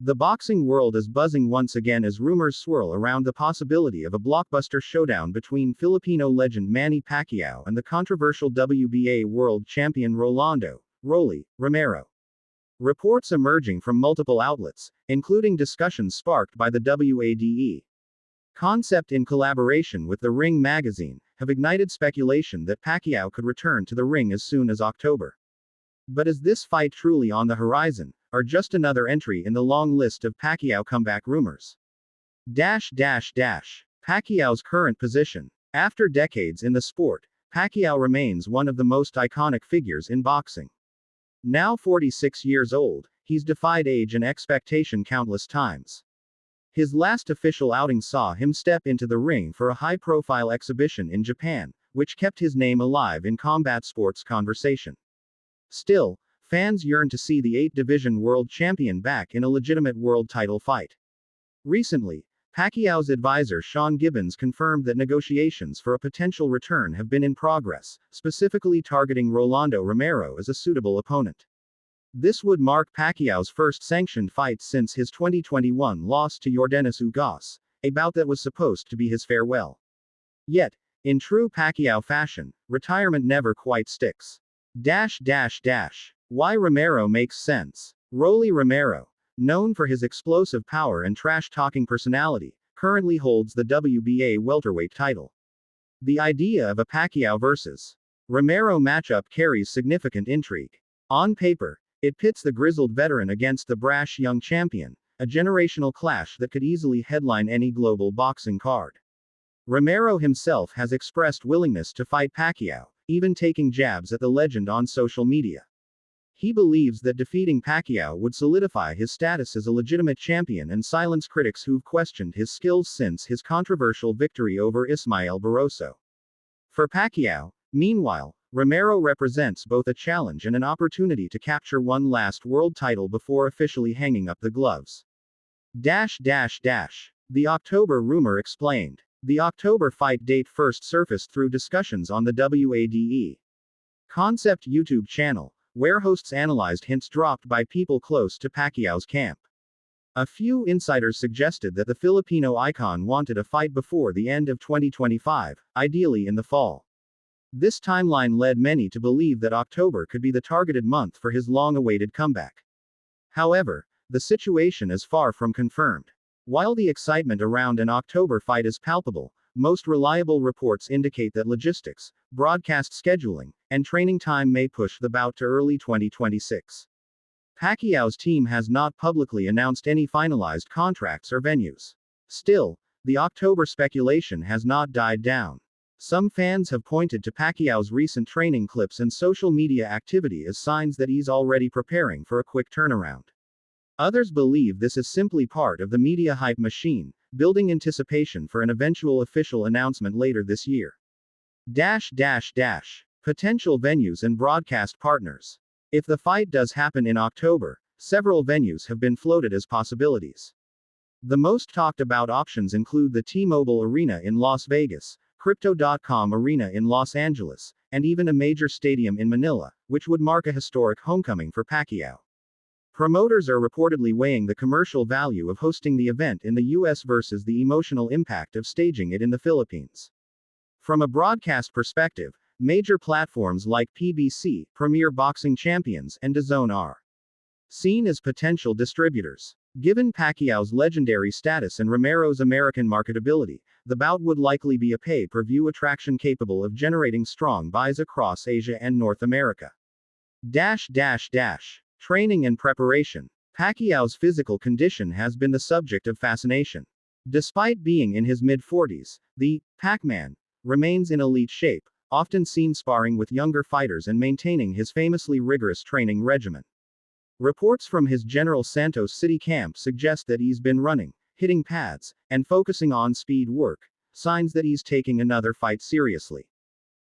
The boxing world is buzzing once again as rumors swirl around the possibility of a blockbuster showdown between Filipino legend Manny Pacquiao and the controversial WBA world champion Rolando, Romero. Reports emerging from multiple outlets, including discussions sparked by the W.A.D.E. concept in collaboration with the Ring magazine, have ignited speculation that Pacquiao could return to the ring as soon as October. But is this fight truly on the horizon, or just another entry in the long list of Pacquiao comeback rumors? Pacquiao's current position. After decades in the sport, Pacquiao remains one of the most iconic figures in boxing. Now 46 years old, he's defied age and expectation countless times. His last official outing saw him step into the ring for a high-profile exhibition in Japan, which kept his name alive in combat sports conversation. Still, fans yearn to see the 8-division world champion back in a legitimate world title fight. Recently, Pacquiao's advisor Sean Gibbons confirmed that negotiations for a potential return have been in progress, specifically targeting Rolando Romero as a suitable opponent. This would mark Pacquiao's first sanctioned fight since his 2021 loss to Yordenis Ugas, a bout that was supposed to be his farewell. Yet, in true Pacquiao fashion, retirement never quite sticks. Why Romero makes sense. Romero, known for his explosive power and trash-talking personality, currently holds the WBA welterweight title. The idea of a Pacquiao vs. Romero matchup carries significant intrigue. On paper, it pits the grizzled veteran against the brash young champion, a generational clash that could easily headline any global boxing card. Romero himself has expressed willingness to fight Pacquiao, even taking jabs at the legend on social media. He believes that defeating Pacquiao would solidify his status as a legitimate champion and silence critics who've questioned his skills since his controversial victory over Ismael Barroso. For Pacquiao, meanwhile, Romero represents both a challenge and an opportunity to capture one last world title before officially hanging up the gloves. The October rumor explained. The October fight date first surfaced through discussions on the W.A.D.E. concept YouTube channel, where hosts analyzed hints dropped by people close to Pacquiao's camp. A few insiders suggested that the Filipino icon wanted a fight before the end of 2025, ideally in the fall. This timeline led many to believe that October could be the targeted month for his long-awaited comeback. However, the situation is far from confirmed. While the excitement around an October fight is palpable, most reliable reports indicate that logistics, broadcast scheduling, and training time may push the bout to early 2026. Pacquiao's team has not publicly announced any finalized contracts or venues. Still, the October speculation has not died down. Some fans have pointed to Pacquiao's recent training clips and social media activity as signs that he's already preparing for a quick turnaround. Others believe this is simply part of the media hype machine, building anticipation for an eventual official announcement later this year. Potential venues and broadcast partners. If the fight does happen in October, several venues have been floated as possibilities. The most talked about options include the T-Mobile Arena in Las Vegas, Crypto.com Arena in Los Angeles, and even a major stadium in Manila, which would mark a historic homecoming for Pacquiao. Promoters are reportedly weighing the commercial value of hosting the event in the US versus the emotional impact of staging it in the Philippines. From a broadcast perspective, major platforms like PBC, Premier Boxing Champions, and DAZN are seen as potential distributors. Given Pacquiao's legendary status and Romero's American marketability, the bout would likely be a pay-per-view attraction capable of generating strong buys across Asia and North America. Training and preparation. Pacquiao's physical condition has been the subject of fascination. Despite being in his mid-40s, the Pac-Man remains in elite shape, often seen sparring with younger fighters and maintaining his famously rigorous training regimen. Reports from his General Santos City camp suggest that he's been running, hitting pads, and focusing on speed work, signs that he's taking another fight seriously.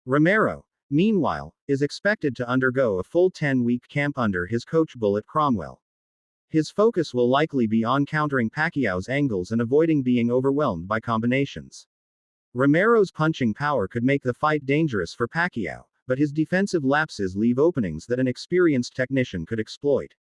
Romero, meanwhile, is expected to undergo a full 10-week camp under his coach Bullet Cromwell. His focus will likely be on countering Pacquiao's angles and avoiding being overwhelmed by combinations. Romero's punching power could make the fight dangerous for Pacquiao, but his defensive lapses leave openings that an experienced technician could exploit.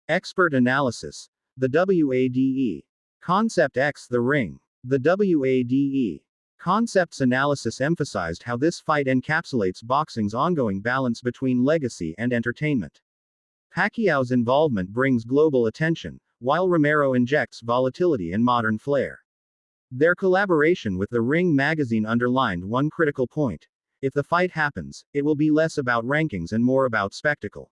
Expert analysis. The W.A.D.E. Concept X The Ring. The W.A.D.E. Concepts analysis emphasized how this fight encapsulates boxing's ongoing balance between legacy and entertainment. Pacquiao's involvement brings global attention, while Romero injects volatility and modern flair. Their collaboration with The Ring magazine underlined one critical point. If the fight happens, it will be less about rankings and more about spectacle.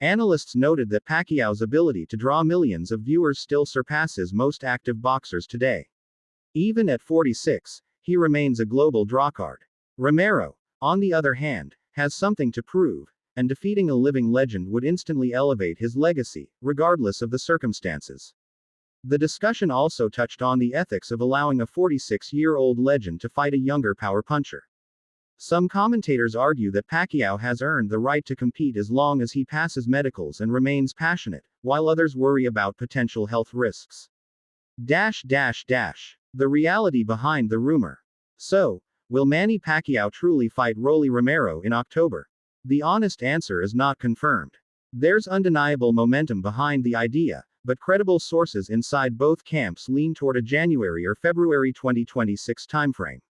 Analysts noted that Pacquiao's ability to draw millions of viewers still surpasses most active boxers today. Even at 46, he remains a global drawcard. Romero, on the other hand, has something to prove, and defeating a living legend would instantly elevate his legacy, regardless of the circumstances. The discussion also touched on the ethics of allowing a 46-year-old legend to fight a younger power puncher. Some commentators argue that Pacquiao has earned the right to compete as long as he passes medicals and remains passionate, while others worry about potential health risks. The reality behind the rumor. So, will Manny Pacquiao truly fight Rolly Romero in October? The honest answer is not confirmed. There's undeniable momentum behind the idea, but credible sources inside both camps lean toward a January or February 2026 timeframe.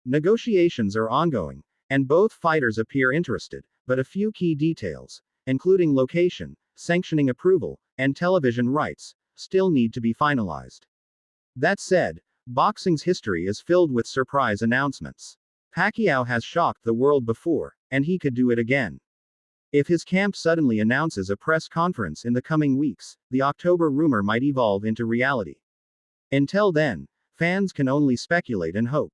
Negotiations are ongoing, and both fighters appear interested, but a few key details, including location, sanctioning approval, and television rights, still need to be finalized. That said, boxing's history is filled with surprise announcements. Pacquiao has shocked the world before, and he could do it again. If his camp suddenly announces a press conference in the coming weeks, the October rumor might evolve into reality. Until then, fans can only speculate and hope.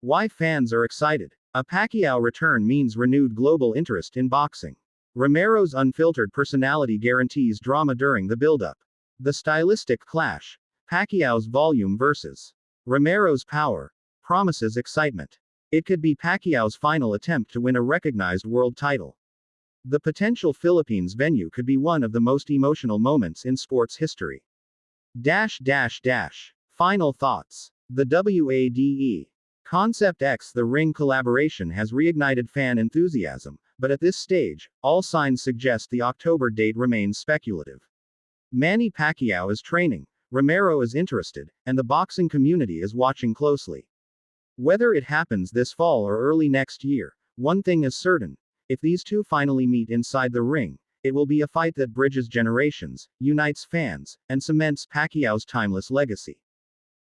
Why fans are excited. A Pacquiao return means renewed global interest in boxing. Romero's unfiltered personality guarantees drama during the build-up. The stylistic clash. Pacquiao's volume versus Romero's power promises excitement. It could be Pacquiao's final attempt to win a recognized world title. The potential Philippines venue could be one of the most emotional moments in sports history. Final thoughts. The W.A.D.E. Concept X The Ring collaboration has reignited fan enthusiasm, but at this stage, all signs suggest the October date remains speculative. Manny Pacquiao is training, Romero is interested, and the boxing community is watching closely. Whether it happens this fall or early next year, one thing is certain: if these two finally meet inside the ring, it will be a fight that bridges generations, unites fans, and cements Pacquiao's timeless legacy.